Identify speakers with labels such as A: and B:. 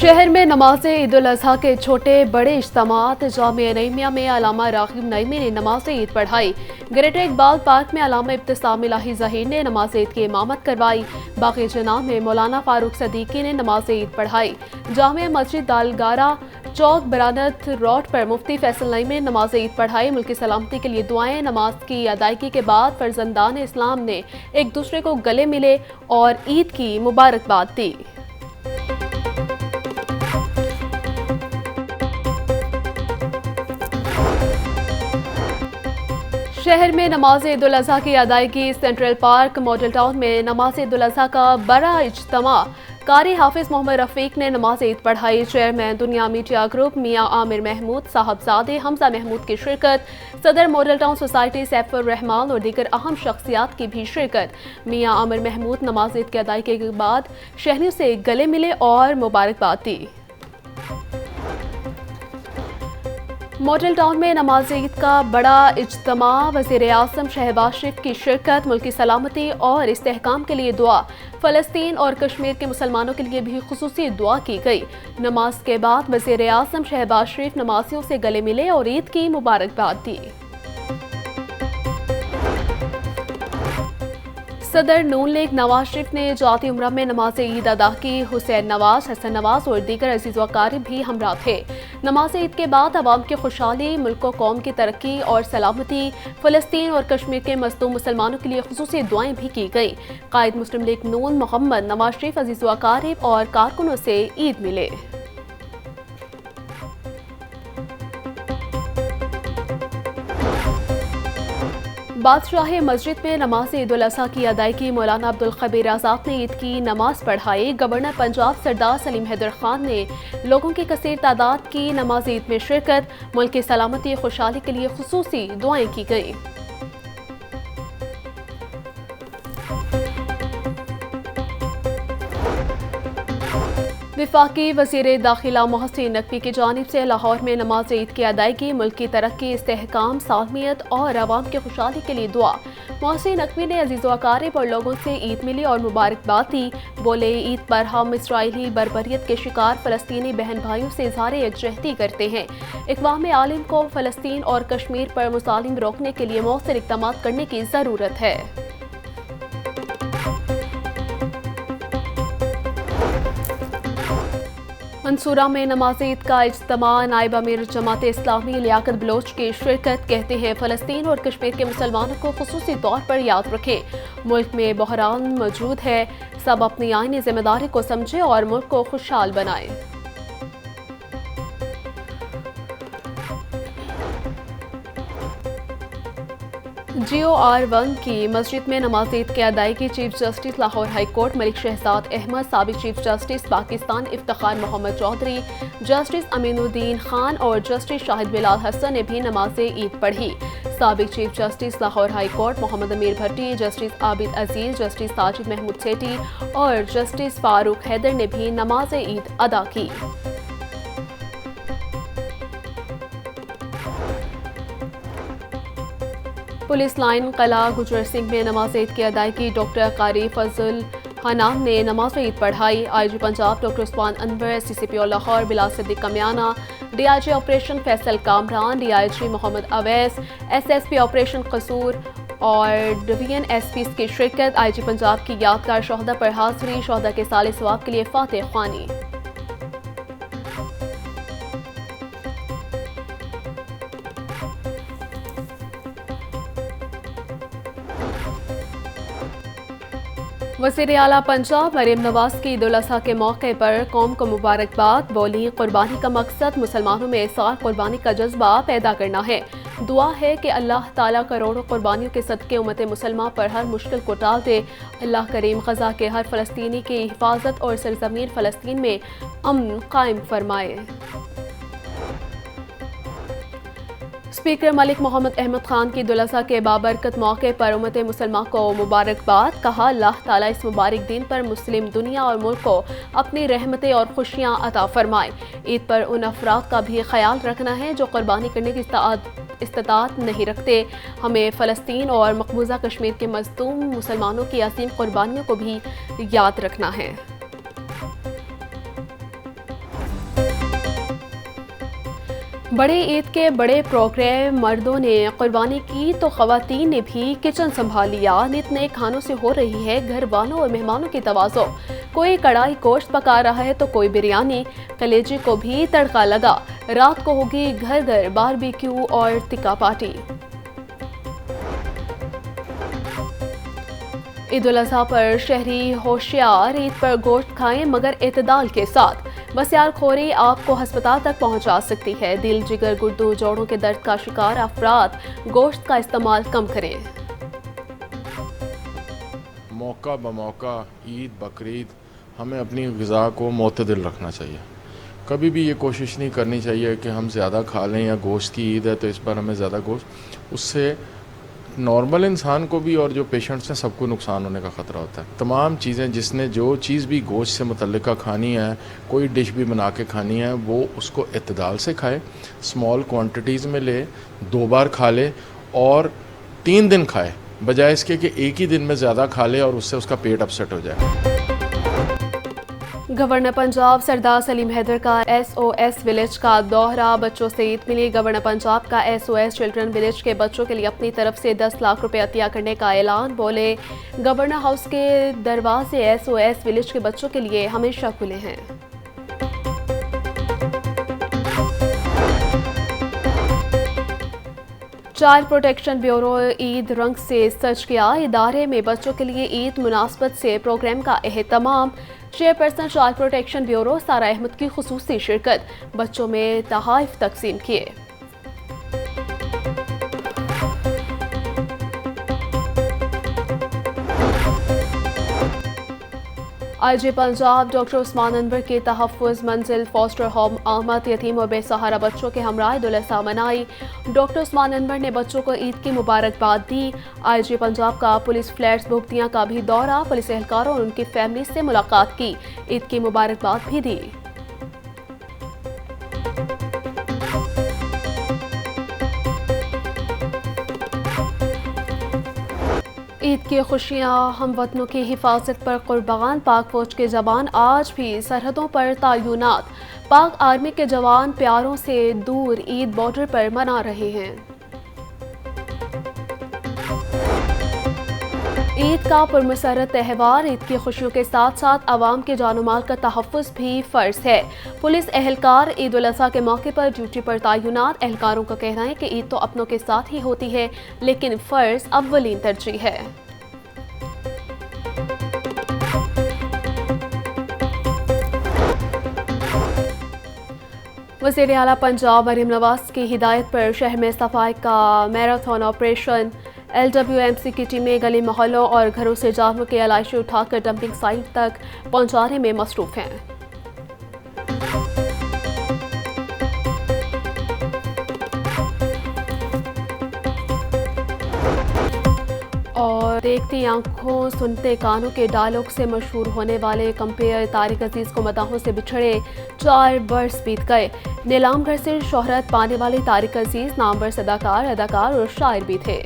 A: شہر میں نماز عید الاضحیٰ کے چھوٹے بڑے اجتماعات جامعہ نعیمیہ میں علامہ راغب نعیمی نے نماز عید پڑھائی۔ گریٹر اقبال پارک میں علامہ ابتسام الہی ظہیر نے نماز عید کی امامت کروائی۔ باقی جناح میں مولانا فاروق صدیقی نے نماز عید پڑھائی۔ جامع مسجد دالگارہ چوک برانت روڈ پر مفتی فیصل نعیمی نے نماز عید پڑھائی۔ ملک کی سلامتی کے لیے دعائیں۔ نماز کی ادائیگی کے بعد فرزندان اسلام نے ایک دوسرے کو گلے ملے اور عید کی مبارکباد دی۔ شہر میں نماز عید الاضحیٰ کی ادائیگی۔ سینٹرل پارک ماڈل ٹاؤن میں نماز عید الاضحیٰ کا بڑا اجتماع۔ قاری حافظ محمد رفیق نے نماز عید پڑھائی۔ چیئرمین دنیا میڈیا گروپ میاں عامر محمود صاحبزادے حمزہ محمود کی شرکت۔ صدر ماڈل ٹاؤن سوسائٹی سیف الرحمان اور دیگر اہم شخصیات کی بھی شرکت۔ میاں عامر محمود نماز عید کی ادائیگی کے بعد شہریوں سے گلے ملے اور مبارکباد دی۔ ماڈل ٹاؤن میں نماز عید کا بڑا اجتماع۔ وزیر اعظم شہباز شریف کی شرکت۔ ملک کی سلامتی اور استحکام کے لیے دعا۔ فلسطین اور کشمیر کے مسلمانوں کے لیے بھی خصوصی دعا کی گئی۔ نماز کے بعد وزیر اعظم شہباز شریف نمازیوں سے گلے ملے اور عید کی مبارکباد دی۔ صدر نون لیگ نواز شریف نے جاتی عمرہ میں نماز عید ادا کی۔ حسین نواز، حسن نواز اور دیگر عزیز و اقارب بھی ہمراہ تھے۔ نماز عید کے بعد عوام کی خوشحالی، ملک و قوم کی ترقی اور سلامتی، فلسطین اور کشمیر کے مظلوم مسلمانوں کے لیے خصوصی دعائیں بھی کی گئیں۔ قائد مسلم لیگ نون محمد نواز شریف عزیز و اقارب اور کارکنوں سے عید ملے۔ بادشاہ مسجد میں نماز عید الاضحیٰ کی ادائیگی۔ مولانا عبدالخبیر آزاد نے عید کی نماز پڑھائی۔ گورنر پنجاب سردار سلیم حیدر خان نے لوگوں کی کثیر تعداد کی نماز عید میں شرکت۔ ملک کی سلامتی خوشحالی کے لیے خصوصی دعائیں کی گئیں۔ وفاقی وزیر داخلہ محسن نقوی کی جانب سے لاہور میں نماز عید کی ادائیگی۔ ملک کی ترقی، استحکام، سالمیت اور عوام کی خوشحالی کے لیے دعا۔ محسن نقوی نے عزیز و اقارب اور لوگوں سے عید ملی اور مبارکباد دی۔ بولے، عید پر ہم اسرائیلی بربریت کے شکار فلسطینی بہن بھائیوں سے اظہار یکجہتی کرتے ہیں۔ اقوام عالم کو فلسطین اور کشمیر پر مظالم روکنے کے لیے مؤثر اقدامات کرنے کی ضرورت ہے۔ منصورہ میں نماز عید کا اجتماع۔ نائب امیر جماعت اسلامی لیاقت بلوچ کی شرکت۔ کہتے ہیں فلسطین اور کشمیر کے مسلمانوں کو خصوصی طور پر یاد رکھیں۔ ملک میں بحران موجود ہے، سب اپنی آئینی ذمہ داری کو سمجھیں اور ملک کو خوشحال بنائیں۔ GOR1 کی مسجد میں نماز عید کی ادائیگی۔ Chief justice Lahore high court Malik Shahzad Ahmad, سابق chief justice Pakistan Iftikhar Muhammad Chaudhry, justice Amin Uddin Khan اور جسٹس شاہد بلال حسن نے بھی نماز عید پڑھی۔ سابق chief justice Lahore high court Muhammad Amir Bhatti, justice Abid Aziz, justice Sajid Mahmood Sethi اور جسٹس فاروق حیدر نے بھی نماز عید ادا کی۔ پولیس لائن قلعہ گجر سنگھ میں نماز عید کی ادائیگی۔ ڈاکٹر قاری فضل حنان نے نماز عید پڑھائی۔ IG پنجاب ڈاکٹر عثمان انور، CCPO لاہور بلال صدیق کمیانہ، DIG operation Faisal Kamran, DIG محمد اویس، SSP آپریشن قصور اور ڈویژن SPs کی شرکت۔ IG پنجاب کی یادگار شہداء پر حاضری۔ شہداء کے صالح ثواب کے لیے فاتح خوانی۔ وزیر اعلیٰ پنجاب مریم نواز کی عید الاضحیٰ کے موقع پر قوم کو مبارکباد۔ بولی، قربانی کا مقصد مسلمانوں میں سال قربانی کا جذبہ پیدا کرنا ہے۔ دعا ہے کہ اللہ تعالیٰ کروڑوں قربانیوں کے صدقے امت مسلمہ پر ہر مشکل کو ٹال دے۔ اللہ کریم غزہ کے ہر فلسطینی کی حفاظت اور سرزمین فلسطین میں امن قائم فرمائے۔ اسپیکر ملک محمد احمد خان کی عید الاضحیٰ کے بابرکت موقع پر امت مسلمہ کو مبارکباد۔ کہا، اللہ تعالیٰ اس مبارک دن پر مسلم دنیا اور ملک کو اپنی رحمتیں اور خوشیاں عطا فرمائے۔ عید پر ان افراد کا بھی خیال رکھنا ہے جو قربانی کرنے کی استطاعت نہیں رکھتے۔ ہمیں فلسطین اور مقبوضہ کشمیر کے مظلوم مسلمانوں کی عظیم قربانیوں کو بھی یاد رکھنا ہے۔ بڑے عید کے بڑے پروگرام مردوں نے قربانی کی تو خواتین نے بھی کچن سنبھال لیا۔ نت نئے کھانوں سے ہو رہی ہے گھر والوں اور مہمانوں کی توازو۔ کوئی کڑھائی گوشت پکا رہا ہے تو کوئی بریانی، کلیجے کو بھی تڑکا لگا۔ رات کو ہوگی گھر گھر باربیکیو اور ٹکا پارٹی۔ عید الاضحیٰ پر شہری ہوشیار، عید پر گوشت کھائیں مگر اعتدال کے ساتھ۔ بسیار خوری آپ کو ہسپتال تک پہنچا سکتی ہے۔ دل، جگر، گردوں، جوڑوں کے درد کا شکار افراد گوشت کا استعمال کم کریں۔
B: موقع بموقع عید بقرعید ہمیں اپنی غذا کو معتدل رکھنا چاہیے۔ کبھی بھی یہ کوشش نہیں کرنی چاہیے کہ ہم زیادہ کھا لیں یا گوشت کی عید ہے تو اس پر ہمیں زیادہ گوشت، اس سے نارمل انسان کو بھی اور جو پیشنٹس ہیں سب کو نقصان ہونے کا خطرہ ہوتا ہے۔ تمام چیزیں جس نے جو چیز بھی گوشت سے متعلقہ کھانی ہے، کوئی ڈش بھی بنا کے کھانی ہے، وہ اس کو اعتدال سے کھائے، اسمال کوانٹیٹیز میں لے، 2 بار کھا لے اور 3 دن کھائے، بجائے اس کے کہ ایک ہی دن میں زیادہ کھا لے اور اس سے اس کا پیٹ اپسیٹ ہو جائے۔
A: گورنر پنجاب سردار سلیم حیدر کا SOS ولیج کا دورہ، بچوں سے عید ملی۔ گورنر پنجاب کا SOS چلڈرن ولیج کے بچوں کے لیے اپنی طرف سے 10 لاکھ روپے عطیہ کرنے کا اعلان۔ بولے، گورنر ہاؤس کے دروازے SOS ولیج کے بچوں کے لیے ہمیشہ کھلے ہیں۔ چائلڈ پروٹیکشن بیورو عید رنگ سے سج گیا۔ ادارے میں بچوں کے لیے عید مناسبت سے پروگرام کا اہتمام۔ چیئرپرسن چائلڈ پروٹیکشن بیورو سارا احمد کی خصوصی شرکت۔ بچوں میں تحائف تقسیم کیے۔ IG پنجاب ڈاکٹر عثمان انور کے تحفظ منزل فاسٹر ہوم آمد، یتیم اور بے سہارا بچوں کے ہمراہ عید الاضحیٰ منائی۔ ڈاکٹر عثمان انور نے بچوں کو عید کی مبارکباد دی۔ IG پنجاب کا پولیس فلیٹس بھگتیاں کا بھی دورہ، پولیس اہلکاروں اور ان کی فیملی سے ملاقات کی، عید کی مبارکباد بھی دی۔ عید کی خوشیاں، ہم وطنوں کی حفاظت پر قربان۔ پاک فوج کے جوان آج بھی سرحدوں پر تعینات۔ پاک آرمی کے جوان پیاروں سے دور عید بارڈر پر منا رہے ہیں۔ عید کا پرمسرت تہوار، عید کی خوشیوں کے ساتھ ساتھ عوام کے جان و مال کا تحفظ بھی فرض ہے۔ پولیس اہلکار عید الاضحیٰ کے موقع پر ڈیوٹی پر تعینات۔ اہلکاروں کا کہنا ہے کہ عید تو اپنوں کے ساتھ ہی ہوتی ہے، لیکن فرض اولین ترجیح ہے۔ وزیر اعلیٰ پنجاب مریم نواز کی ہدایت پر شہر میں صفائی کا میراتھن آپریشن۔ LWMC کی ٹیمیں گلی محلوں اور گھروں سے جانوروں کے علائشیں اٹھا کر ڈمپنگ سائٹ تک پہنچانے میں مصروف ہیں۔ اور دیکھتی آنکھوں سنتے کانوں کے ڈائلاگ سے مشہور ہونے والے کمپیئر طارق عزیز کو مداحوں سے بچھڑے 4 برس بیت گئے۔ نیلام گھر سے شہرت پانے والے طارق عزیز نامور اداکار اور شاعر بھی تھے۔